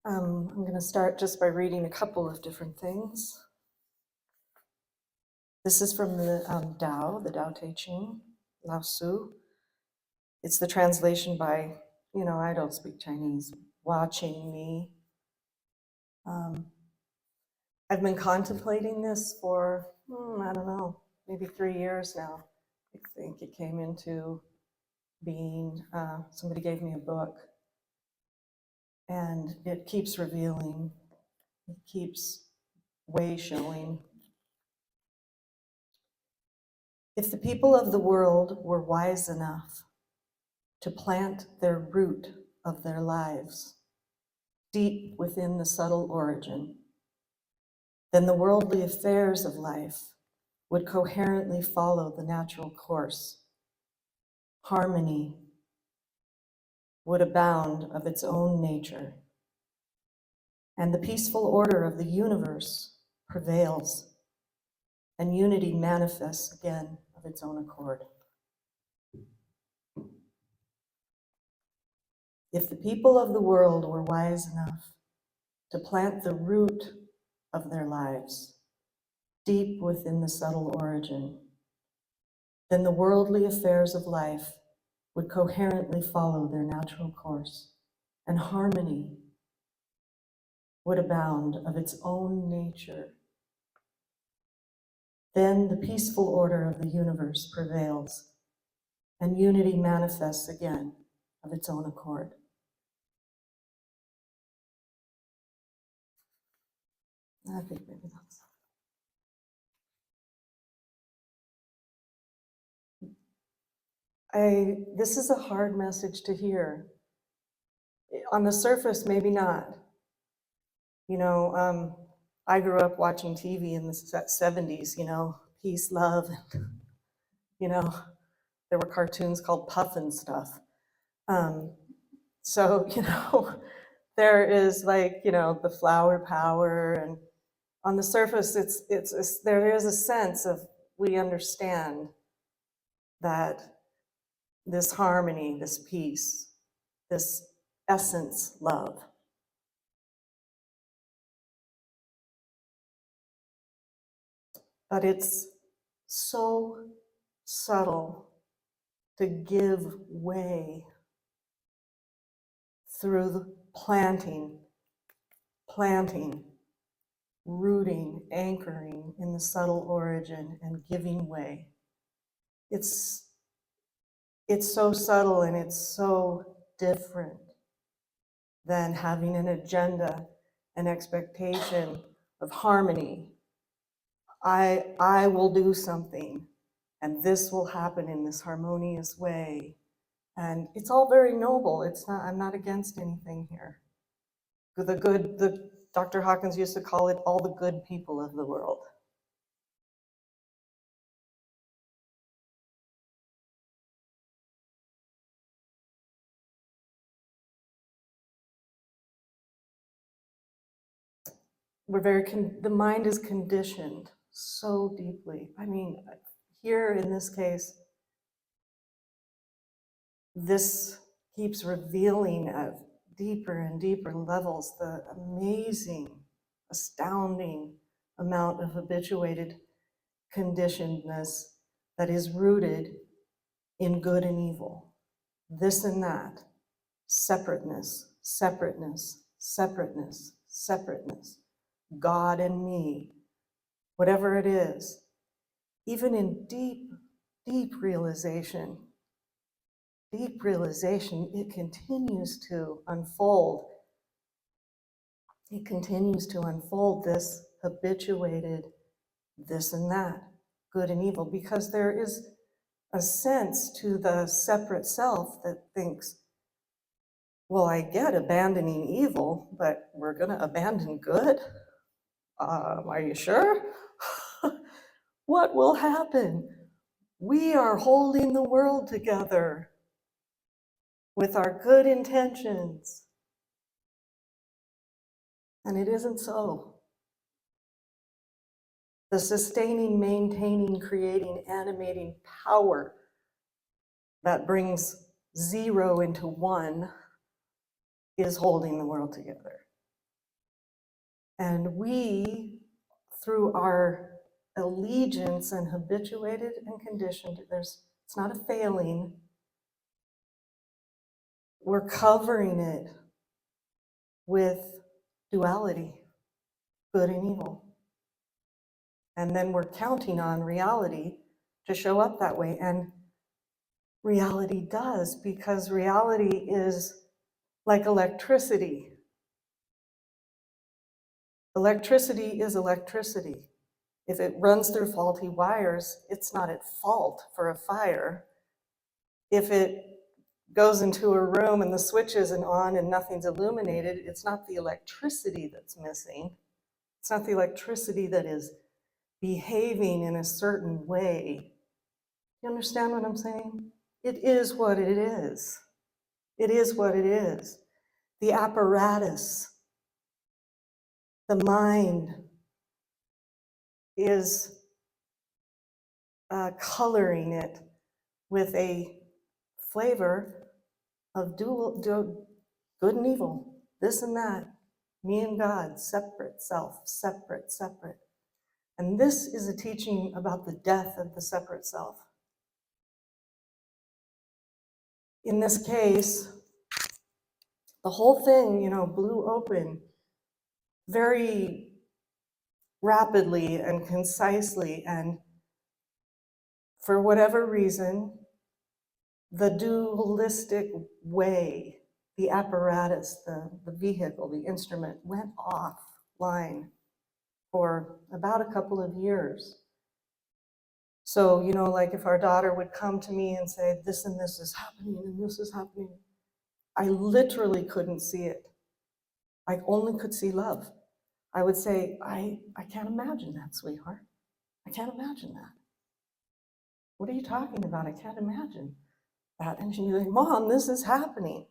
I'm going to start just by reading a couple of different things. This is from the Tao, the Tao Te Ching, Lao Tzu. It's the translation by, I don't speak Chinese, Hua Qing Ni. I've been contemplating this for, I don't know, maybe 3 years now. I think it came into being, somebody gave me a book, and it keeps revealing, it keeps way showing. If the people of the world were wise enough to plant their root of their lives deep within the subtle origin, then the worldly affairs of life would coherently follow the natural course. Harmony would abound of its own nature, and the peaceful order of the universe prevails, and unity manifests again of its own accord. If the people of the world were wise enough to plant the root of their lives deep within the subtle origin, then the worldly affairs of life would coherently follow their natural course, and harmony would abound of its own nature. Then the peaceful order of the universe prevails, and unity manifests again of its own accord. I think maybe that's... This is a hard message to hear. On the surface, maybe not. I grew up watching TV in the 70s, peace, love, there were cartoons called Puff and stuff. So, there is the flower power, and on the surface, there is a sense of, we understand that this harmony, this peace, this essence, love. But it's so subtle to give way through the planting, rooting, anchoring in the subtle origin and giving way. It's so subtle, and it's so different than having an agenda, an expectation of harmony. I will do something, and this will happen in this harmonious way. And it's all very noble. I'm not against anything here. Dr. Hawkins used to call it all the good people of the world. The mind is conditioned so deeply. I mean, here in this case, this keeps revealing at deeper and deeper levels the amazing, astounding amount of habituated conditionedness that is rooted in good and evil, this and that, separateness, God and me, whatever it is. Even in deep realization, it continues to unfold. It continues to unfold this habituated this and that, good and evil, because there is a sense to the separate self that thinks, well, I get abandoning evil, but we're going to abandon good? Are you sure? What will happen? We are holding the world together with our good intentions. And it isn't so. The sustaining, maintaining, creating, animating power that brings 0 into 1 is holding the world together. And we, through our allegiance and habituated and conditioned, it's not a failing, we're covering it with duality, good and evil. And then we're counting on reality to show up that way. And reality does, because reality is like electricity. Electricity is electricity. If it runs through faulty wires, it's not at fault for a fire. If it goes into a room and the switch isn't on and nothing's illuminated, it's not the electricity that's missing. It's not the electricity that is behaving in a certain way. You understand what I'm saying? It is what it is. It is what it is. The apparatus, the mind is coloring it with a flavor of good and evil, this and that, me and God, separate self, separate, separate. And this is a teaching about the death of the separate self. In this case, the whole thing, blew open very rapidly and concisely, and for whatever reason, the dualistic way, the apparatus, the vehicle, the instrument went offline for about a couple of years. So, like if our daughter would come to me and say, this and this is happening and this is happening, I literally couldn't see it. I only could see love. I would say, I can't imagine that, sweetheart. I can't imagine that. What are you talking about? I can't imagine that. And she'd be like, Mom, this is happening.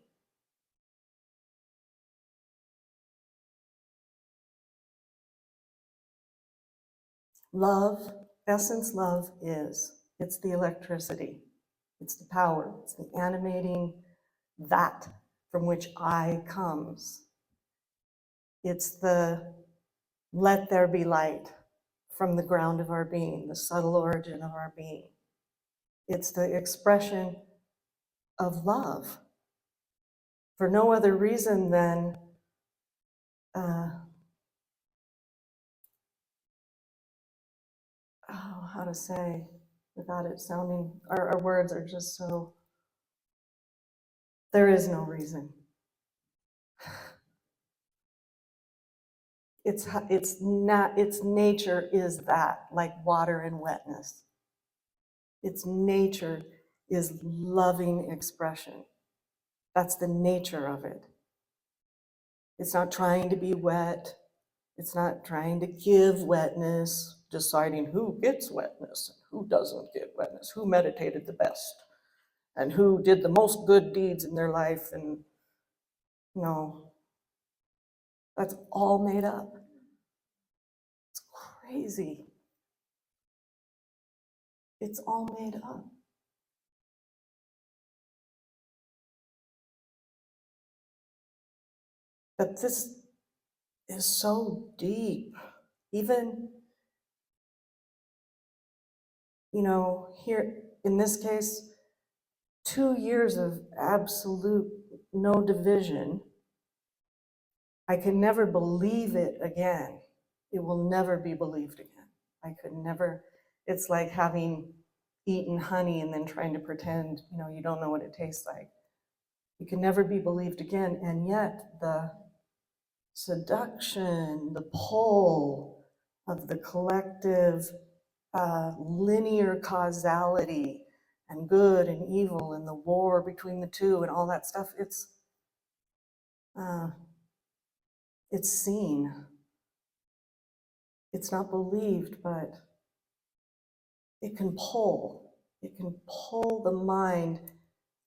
Love, essence love it's the electricity. It's the power. It's the animating that from which I comes. It's the let there be light from the ground of our being, the subtle origin of our being. It's the expression of love for no other reason than how to say without it sounding, our words are just so, there is no reason. Its nature is that, like water and wetness. Its nature is loving expression. That's the nature of it. It's not trying to be wet. It's not trying to give wetness, deciding who gets wetness and who doesn't get wetness, who meditated the best, and who did the most good deeds in their life. And no, that's all made up. It's crazy. It's all made up. But this is so deep. Even, here in this case, 2 years of absolute no division. I can never believe it again. It will never be believed again. I could never, it's like having eaten honey and then trying to pretend, you don't know what it tastes like. It can never be believed again. And yet the seduction, the pull of the collective linear causality and good and evil and the war between the two and all that stuff, it's seen. It's not believed, but it can pull. It can pull the mind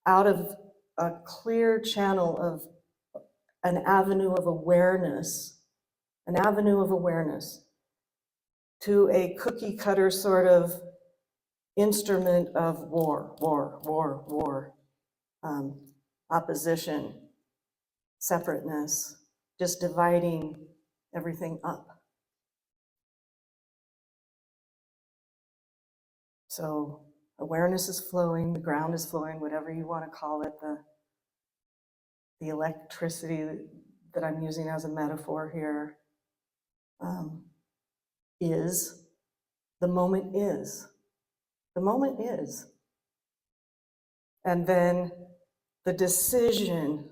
out of a clear channel of an avenue of awareness, to a cookie cutter sort of instrument of war, opposition, separateness, just dividing everything up. So awareness is flowing, the ground is flowing, whatever you want to call it, the electricity that I'm using as a metaphor here is, the moment is. The moment is. And then the decision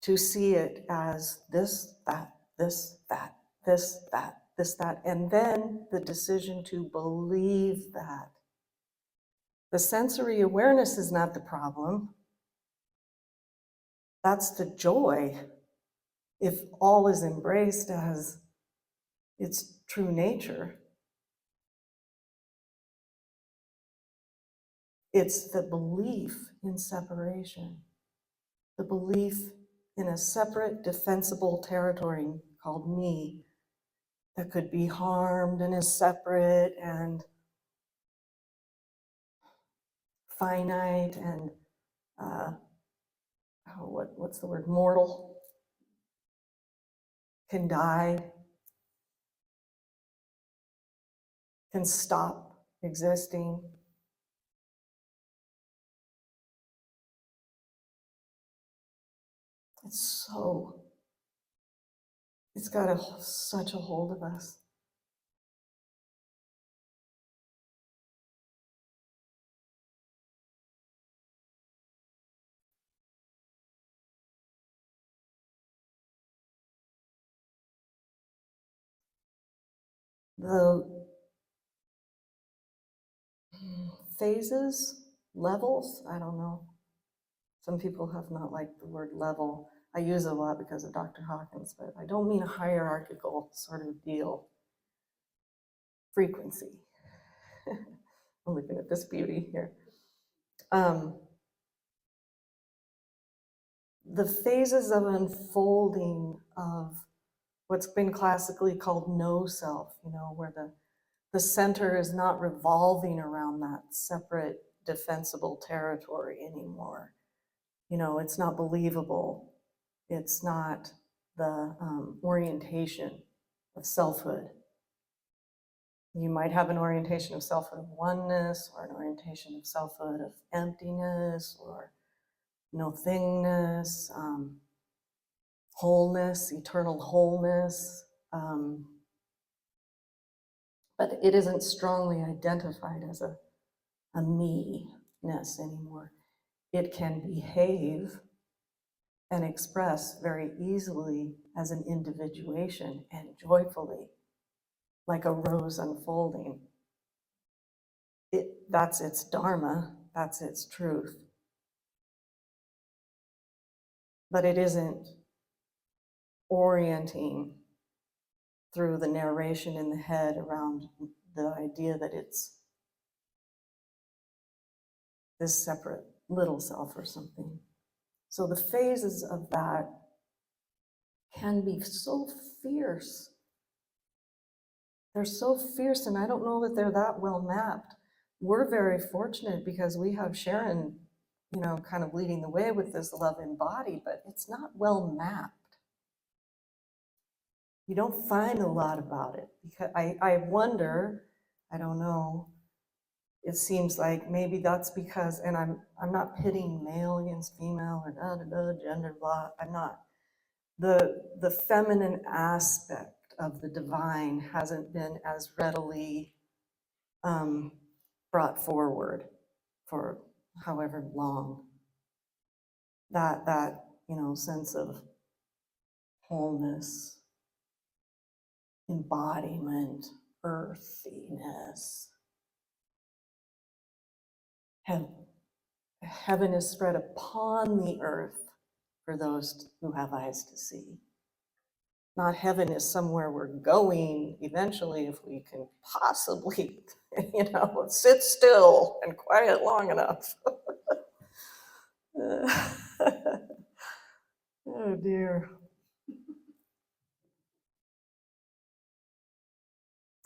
to see it as this, that, this, that, this, that, this, that, and then the decision to believe that. The sensory awareness is not the problem. That's the joy. If all is embraced as its true nature, it's the belief in separation, the belief in a separate defensible territory called me that could be harmed and is separate and finite and what's the word, mortal, can die, can stop existing. It's got such a hold of us. The phases, levels, I don't know. Some people have not liked the word level. I use it a lot because of Dr. Hawkins, but I don't mean a hierarchical sort of deal. Frequency. I'm looking at this beauty here. The phases of unfolding of what's been classically called no self, where the center is not revolving around that separate defensible territory anymore. It's not believable. It's not the orientation of selfhood. You might have an orientation of selfhood of oneness, or an orientation of selfhood of emptiness, or no thingness, wholeness, eternal wholeness. But it isn't strongly identified as a me-ness anymore. It can behave and express very easily as an individuation and joyfully, like a rose unfolding. That's its dharma, that's its truth. But it isn't orienting through the narration in the head around the idea that it's this separate little self or something. So the phases of that can be so fierce. They're so fierce, and I don't know that they're that well mapped. We're very fortunate because we have Sharon, kind of leading the way with this love embodied, but it's not well mapped. You don't find a lot about it because I wonder, I don't know, it seems like maybe that's because, and I'm not pitting male against female or gender blah, I'm not. The feminine aspect of the divine hasn't been as readily brought forward for however long. That sense of wholeness, embodiment, earthiness. Heaven is spread upon the earth for those who have eyes to see. Not heaven is somewhere we're going eventually if we can possibly, sit still and quiet long enough. Oh dear.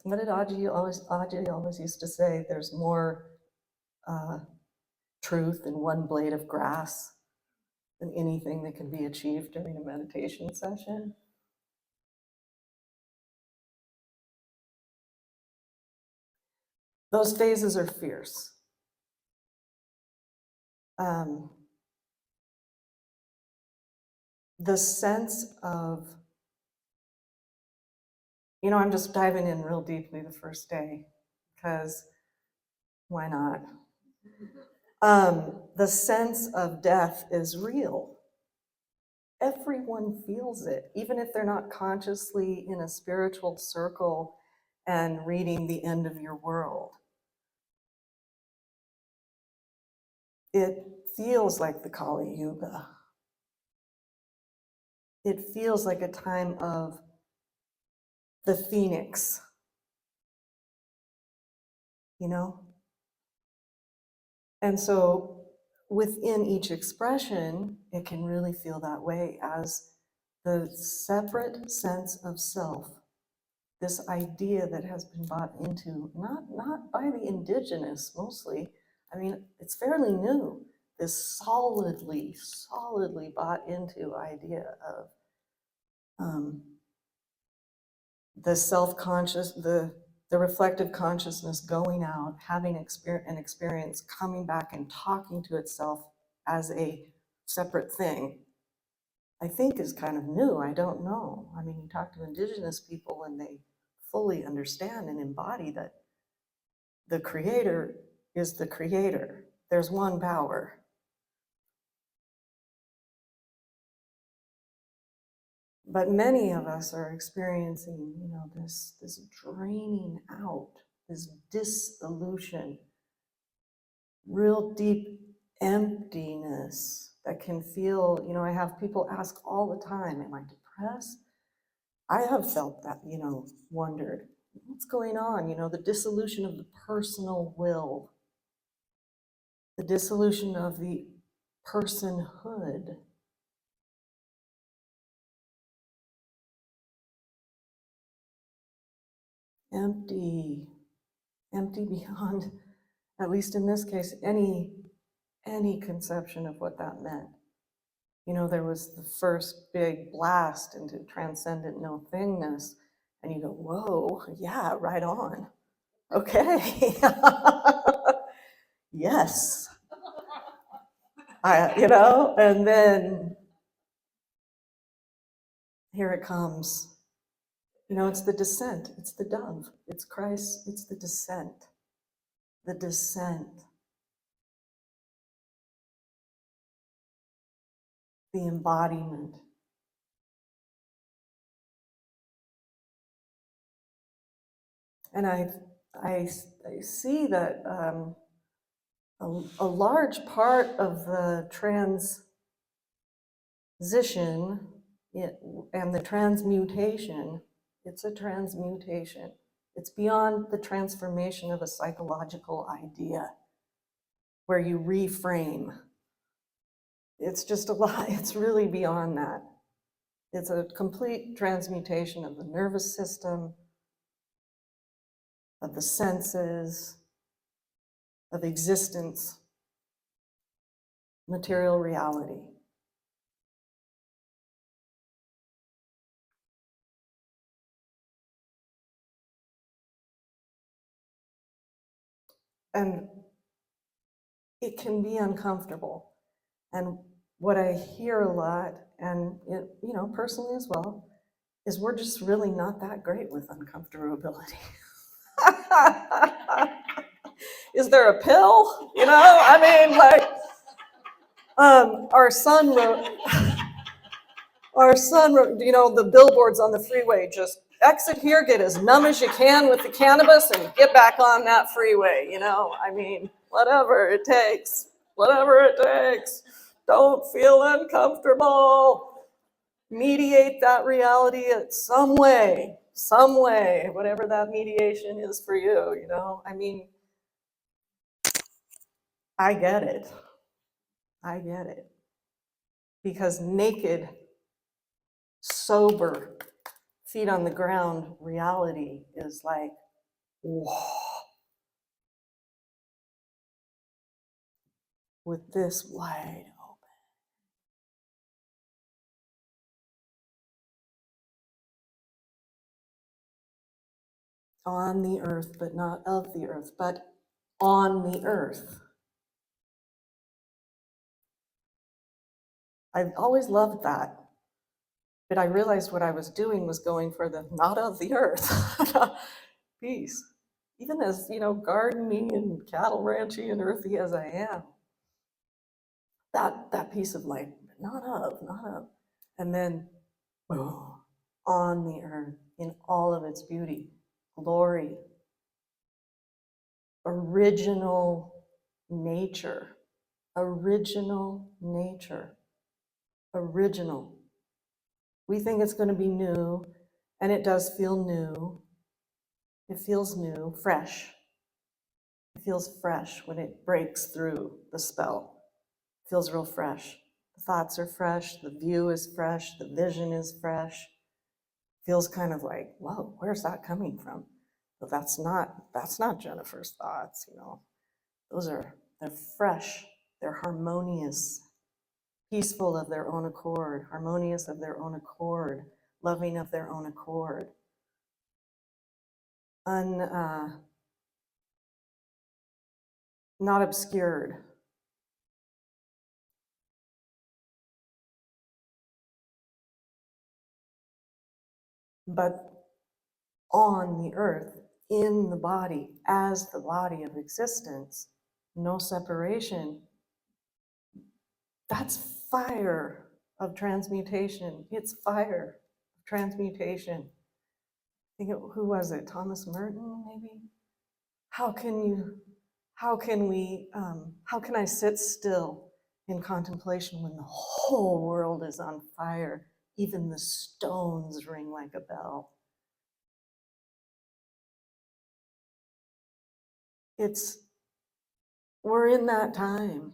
What did Audrey always used to say? There's more truth in one blade of grass than anything that can be achieved during a meditation session. Those phases are fierce. The sense of, I'm just diving in real deeply the first day, because why not? The sense of death is real. Everyone feels it, even if they're not consciously in a spiritual circle and reading The End of Your World. It feels like the Kali Yuga. It feels like a time of the phoenix, And so within each expression, it can really feel that way as the separate sense of self, this idea that has been bought into, not by the indigenous mostly, it's fairly new, this solidly bought into idea of the self-conscious, the reflective consciousness going out, having an experience, coming back and talking to itself as a separate thing, I think is kind of new. I don't know. You talk to indigenous people and they fully understand and embody that the creator is the creator. There's one power. But many of us are experiencing, this draining out, this dissolution, real deep emptiness that can feel, I have people ask all the time, am I depressed? I have felt that, wondered, what's going on? The dissolution of the personal will, the dissolution of the personhood. Empty beyond, at least in this case, any conception of what that meant. There was the first big blast into transcendent no thingness, and you go, whoa, yeah, right on. Okay. Yes. And then here it comes. It's the descent, it's the dove, it's Christ, it's the descent. The descent. The embodiment. And I see that a large part of the transition and the transmutation, it's a transmutation. It's beyond the transformation of a psychological idea where you reframe. It's just a lot, it's really beyond that. It's a complete transmutation of the nervous system, of the senses, of existence, material reality. And it can be uncomfortable. And what I hear a lot, and personally as well, is we're just really not that great with uncomfortability. Is there a pill? Our son wrote, the billboards on the freeway, just exit here, get as numb as you can with the cannabis and get back on that freeway, whatever it takes. Don't feel uncomfortable. Mediate that reality in some way, whatever that mediation is for you, I get it. Because naked, sober, feet on the ground reality is like, whoa. With this wide open. On the earth, but not of the earth, but on the earth. I've always loved that, but I realized what I was doing was going for the not of the earth piece. Even as, gardeny and cattle ranchy and earthy as I am, that piece of like, not of. And then, oh, on the earth in all of its beauty, glory, original nature, original nature, original. We think it's going to be new, and it does feel new. It feels new, fresh. It feels fresh when it breaks through the spell. It feels real fresh. The thoughts are fresh, the view is fresh, the vision is fresh. Feels kind of like, whoa, where's that coming from? But that's not Jennifer's thoughts, they're fresh, they're harmonious, peaceful of their own accord, harmonious of their own accord, loving of their own accord. Not obscured. But on the earth, in the body, as the body of existence, no separation. That's fire of transmutation. It's fire of transmutation. Who was it? Thomas Merton, maybe? How can I sit still in contemplation when the whole world is on fire? Even the stones ring like a bell. We're in that time.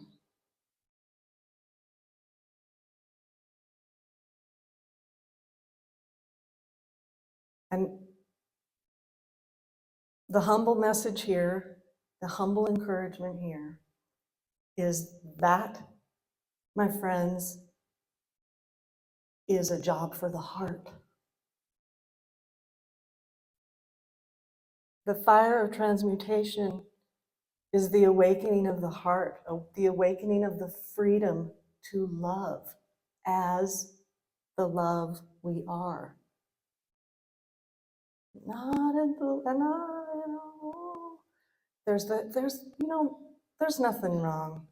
And the humble message here, the humble encouragement here is that, my friends, is a job for the heart. The fire of transmutation is the awakening of the heart, the awakening of the freedom to love as the love we are. There's nothing wrong.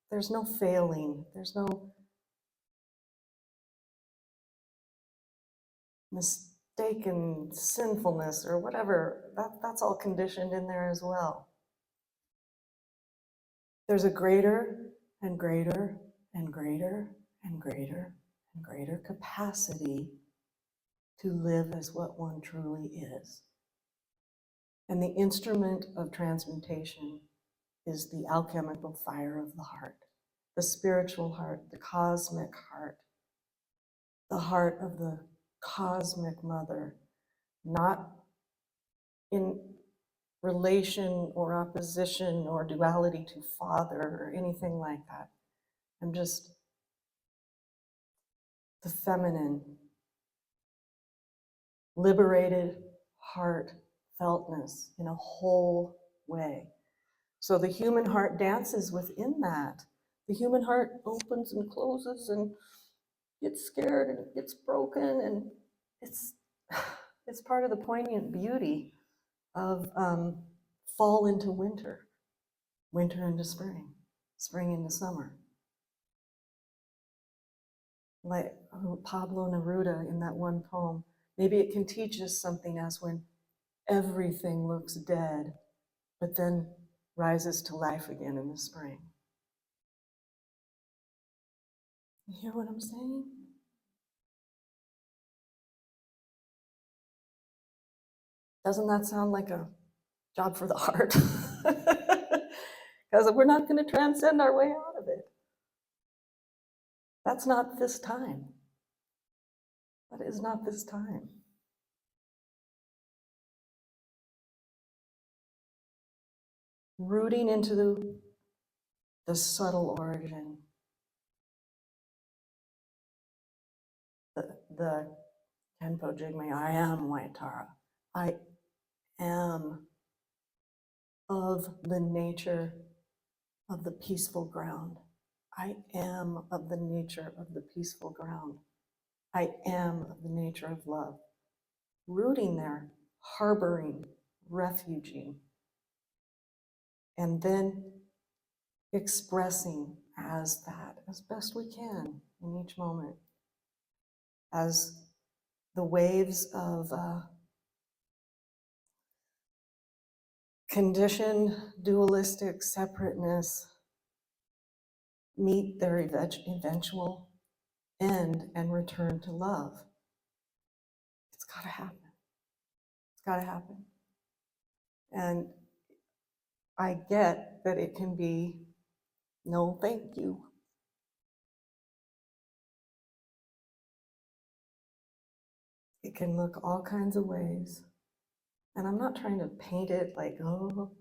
There's no failing. There's no mistaken sinfulness or whatever. That's all conditioned in there as well. There's a greater and greater and greater and greater and greater capacity to live as what one truly is. And the instrument of transmutation is the alchemical fire of the heart, the spiritual heart, the cosmic heart, the heart of the cosmic mother, not in relation or opposition or duality to father or anything like that. I'm just the feminine, liberated heart feltness in a whole way. So the human heart dances within that. The human heart opens and closes and gets scared and gets broken, and it's part of the poignant beauty of fall into winter, winter into spring, spring into summer. Like Pablo Neruda in that one poem, maybe it can teach us something as when everything looks dead, but then rises to life again in the spring. You hear what I'm saying? Doesn't that sound like a job for the heart? Because we're not going to transcend our way out of it. That's not this time. That is not this time. Rooting into the subtle origin, the Tenpo Jigme, I am White Tara. I am of the nature of the peaceful ground. I am of the nature of the peaceful ground. I am of the nature of love. Rooting there, harboring, refuging, and then expressing as that as best we can in each moment. As the waves of conditioned, dualistic separateness meet their eventual end and return to love. It's got to happen. It's got to happen. And I get that it can be, no, thank you. It can look all kinds of ways. And I'm not trying to paint it like, oh,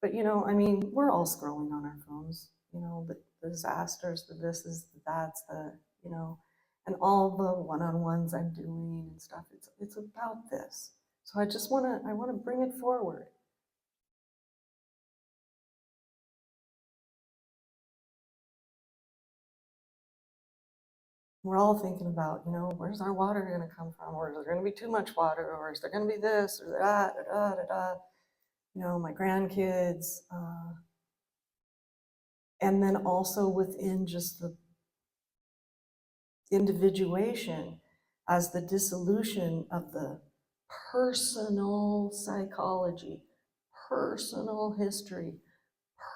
but I mean, we're all scrolling on our phones, the disasters, the thises, the that's, and all the one-on-ones I'm doing and stuff. It's about this. So I want to bring it forward. We're all thinking about, where's our water going to come from? Or is there going to be too much water? Or is there going to be this or that? My grandkids. And then also within just the individuation as the dissolution of the personal psychology, personal history,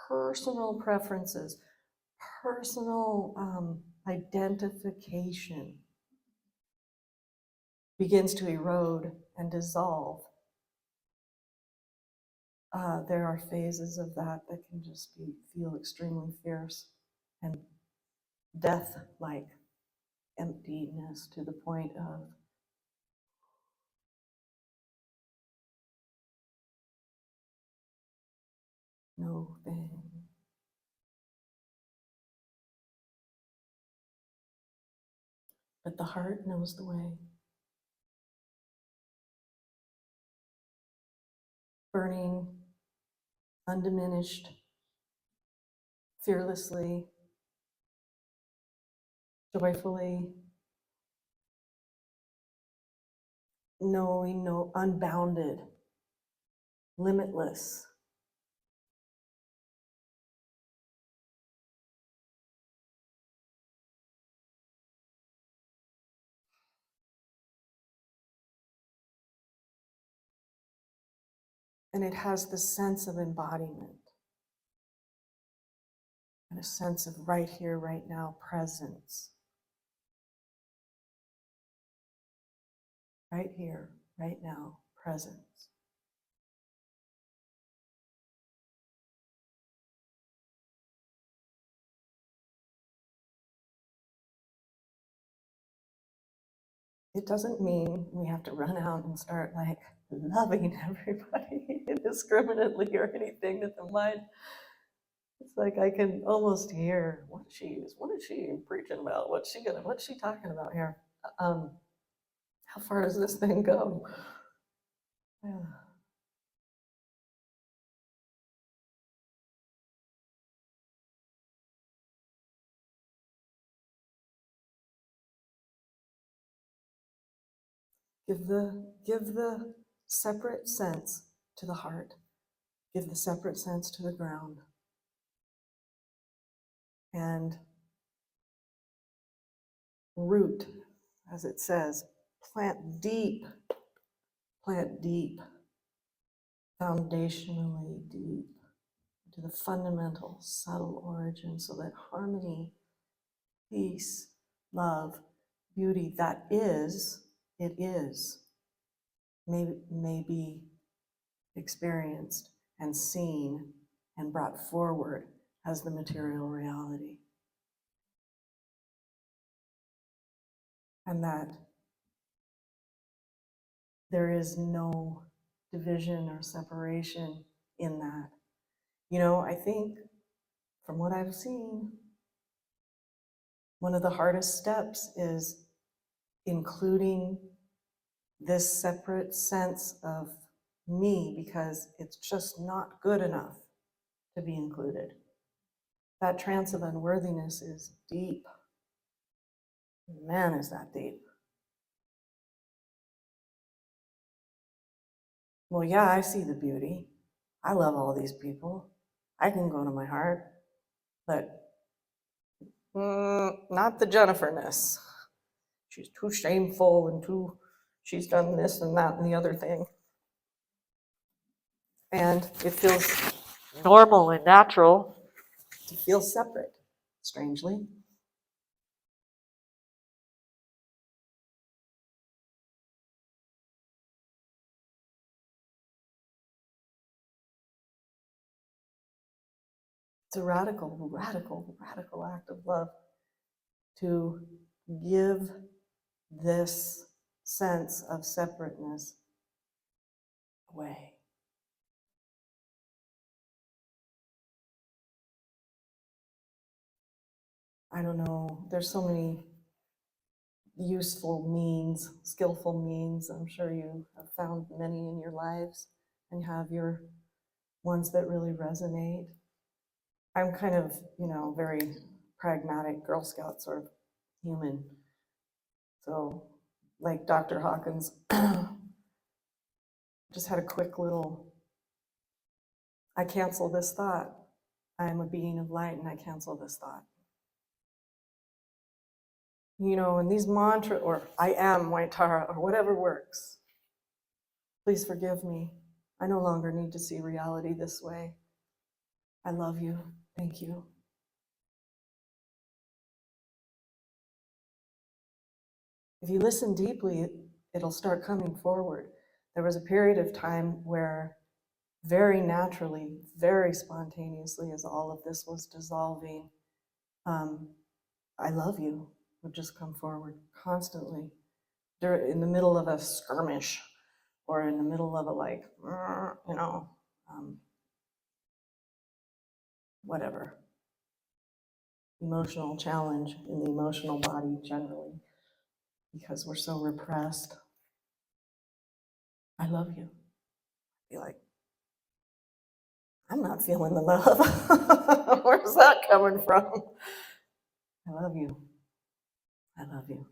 personal preferences, personal identification begins to erode and dissolve. There are phases of that can just feel extremely fierce and death-like emptiness to the point of no thing. But the heart knows the way. Burning, undiminished, fearlessly, joyfully, knowing, unbounded, limitless. And it has the sense of embodiment and a sense of right here, right now presence. Right here, right now presence. It doesn't mean we have to run out and start loving everybody indiscriminately or anything that the mind. It's like I can almost hear what is she preaching about? What's she talking about here? How far does this thing go? Yeah. Give the separate sense to the heart. Give the separate sense to the ground. And root, as it says, plant deep, foundationally deep, to the fundamental, subtle origin, so that harmony, peace, love, beauty, may be experienced and seen and brought forward as the material reality. And that there is no division or separation in that. I think from what I've seen, one of the hardest steps is including this separate sense of me because it's just not good enough to be included. That trance of unworthiness is deep. Man, is that deep. Well, yeah, I see the beauty. I love all these people. I can go to my heart, but not the Jenniferness. She's too shameful and she's done this and that and the other thing. And it feels normal and natural to feel separate, strangely. It's a radical, radical, radical act of love to give this sense of separateness away. I don't know, there's so many useful means, skillful means. I'm sure you have found many in your lives and have your ones that really resonate. I'm kind of, very pragmatic Girl Scout sort of human. So, like Dr. Hawkins, just had a quick little, I cancel this thought. I am a being of light and I cancel this thought. And these mantra, or I am Waitara, or whatever works. Please forgive me. I no longer need to see reality this way. I love you. Thank you. If you listen deeply, it'll start coming forward. There was a period of time where very naturally, very spontaneously, as all of this was dissolving, I love you would just come forward constantly. In the middle of a skirmish or in the middle of a whatever, emotional challenge in the emotional body generally, because we're so repressed. I love you. Be like, I'm not feeling the love. Where's that coming from? I love you. I love you.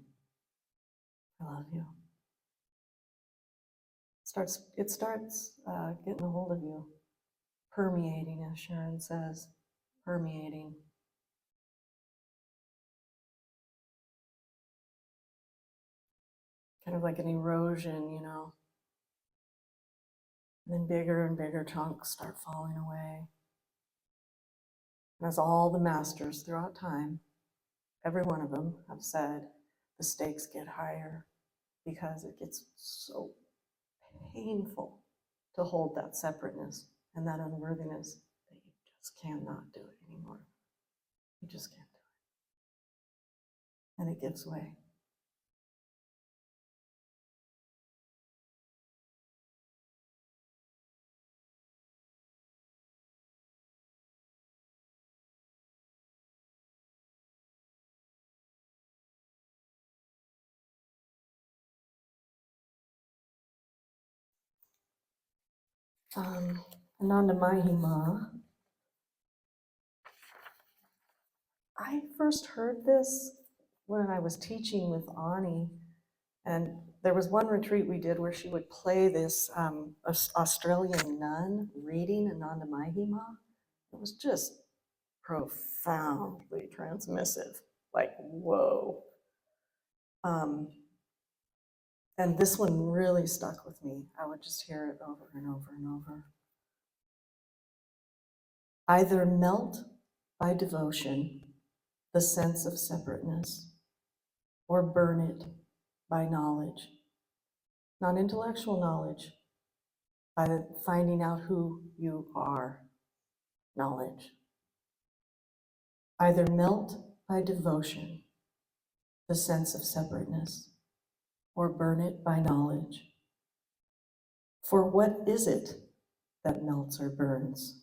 I love you. It starts getting a hold of you, permeating, as Sharon says, permeating. Kind of like an erosion, And then bigger and bigger chunks start falling away. And as all the masters throughout time, every one of them have said, the stakes get higher because it gets so painful to hold that separateness and that unworthiness that you just cannot do it anymore. You just can't do it. And it gives way. Ananda Mahima. I first heard this when I was teaching with Ani, and there was one retreat we did where she would play this Australian nun reading Ananda Mahima. It was just profoundly transmissive, like, whoa. And this one really stuck with me. I would just hear it over and over and over. Either melt by devotion the sense of separateness, or burn it by knowledge. Not intellectual knowledge, by finding out who you are, knowledge. Either melt by devotion the sense of separateness, or burn it by knowledge. For what is it that melts or burns?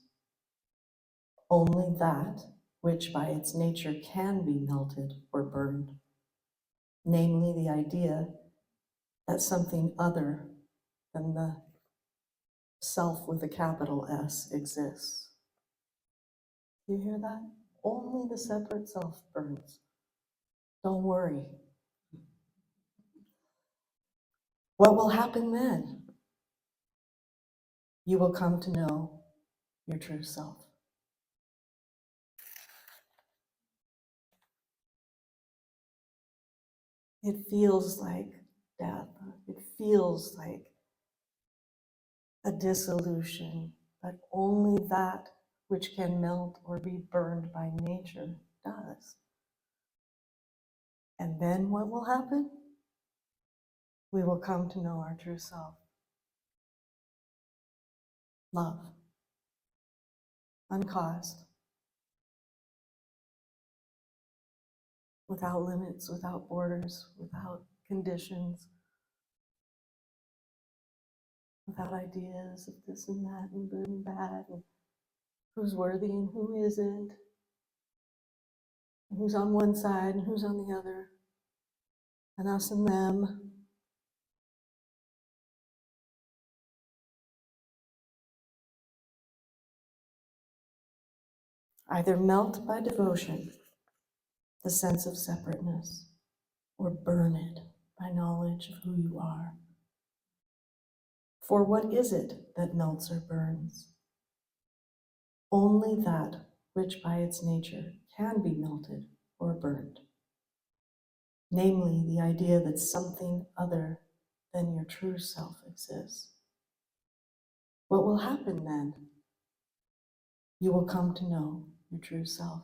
Only that which by its nature can be melted or burned, namely the idea that something other than the self with a capital S exists. You hear that? Only the separate self burns. Don't worry. What will happen then? You will come to know your true self. It feels like death. It feels like a dissolution, but only that which can melt or be burned by nature does. And then what will happen? We will come to know our true self. Love. Uncaused. Without limits, without borders, without conditions, without ideas of this and that and good and bad and who's worthy and who isn't, and who's on one side and who's on the other, and us and them. Either melt by devotion, the sense of separateness, or burn it by knowledge of who you are. For what is it that melts or burns? Only that which by its nature can be melted or burned. Namely, the idea that something other than your true self exists. What will happen then? You will come to know your true self.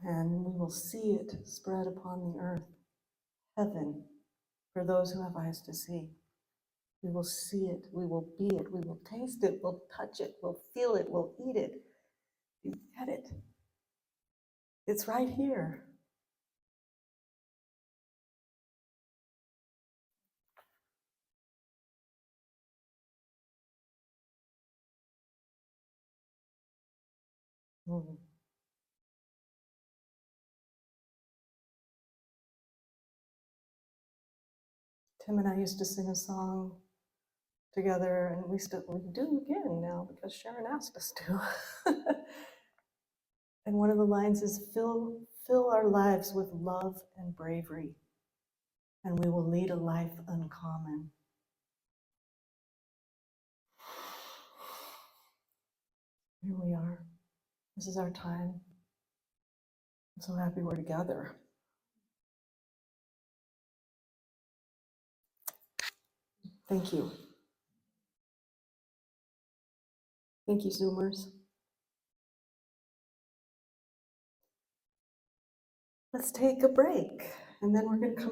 And we will see it spread upon the earth, heaven, for those who have eyes to see. We will see it, we will be it, we will taste it, we'll touch it, we'll feel it, we'll eat it. You get it. It's right here. Mm. Tim and I used to sing a song together, and we do again now because Sharon asked us to. And one of the lines is, fill our lives with love and bravery, and we will lead a life uncommon. Here we are. This is our time. I'm so happy we're together. Thank you. Thank you, Zoomers. Let's take a break, and then we're going to come back.